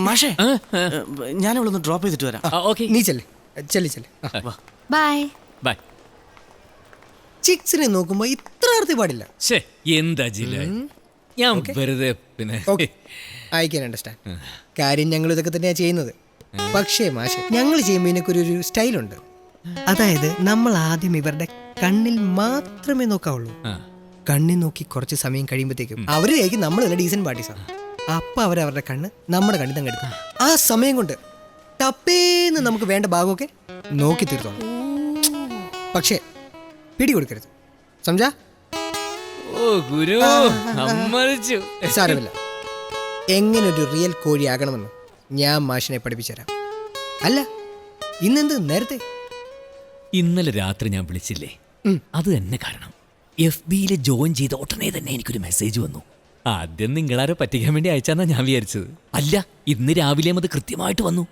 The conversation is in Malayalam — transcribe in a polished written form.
മാഷേ, ഞാനവളൊന്ന് ഡ്രോപ്പ് ചെയ്തിട്ട് വരാം. ഓക്കെ, നീ ചെല്ല്. ബൈ. ബൈ. ചിക്സിനെ നോക്കുമ്പോ ഇത്ര അർത്ഥം പാടില്ല. എന്താ ജില്ല, ഞാൻ വെറുതെ പിന്നെ ഐ ക്യാൻ അണ്ടർസ്റ്റാൻഡ്. കാര്യം ഞങ്ങൾ ഇതൊക്കെ തന്നെയാ ചെയ്യുന്നത്. പക്ഷേ മാഷെ, ഞങ്ങൾ ചെയ്യുമ്പോൾ ഇതിനൊരു സ്റ്റൈലുണ്ട്. അതായത് നമ്മൾ ആദ്യം ഇവരുടെ കണ്ണിൽ മാത്രമേ നോക്കാവുള്ളൂ. കണ്ണിൽ നോക്കി കുറച്ച് സമയം കഴിയുമ്പോഴത്തേക്കും അവര് കഴിക്കും നമ്മൾ നല്ല ഡീസന്റ് പാർട്ടീസാണ്. അപ്പൊ അവരവരുടെ കണ്ണ് നമ്മുടെ കണ്ണിൽ തന്നെ എടുക്കും. ആ സമയം കൊണ്ട് ടപ്പേന്ന് നമുക്ക് വേണ്ട ഭാഗമൊക്കെ നോക്കി തീർത്തോളൂ. പക്ഷേ പിടി കൊടുക്കരുത്, സംജാ? ഓ ഗുരു, സമ്മതിച്ചു. സാരമില്ല, എങ്ങനെ ഒരു റിയൽ കോഴിയാകണമെന്ന് ഞാൻ മാഷിനെ പഠിപ്പിച്ചു തരാം. അല്ല, ഇന്നെന്ത് നേരത്തെ? ഇന്നലെ രാത്രി ഞാൻ വിളിച്ചില്ലേ, അത് തന്നെ കാരണം. FB-യിൽ ജോയിൻ ചെയ്ത ഉടനെ തന്നെ എനിക്കൊരു മെസ്സേജ് വന്നു. ആദ്യം നിങ്ങളാരോ പറ്റിക്കാൻ വേണ്ടി അയച്ചാന്നാ ഞാൻ വിചാരിച്ചത്. അല്ല, ഇന്ന് രാവിലെയും അത് കൃത്യമായിട്ട് വന്നു.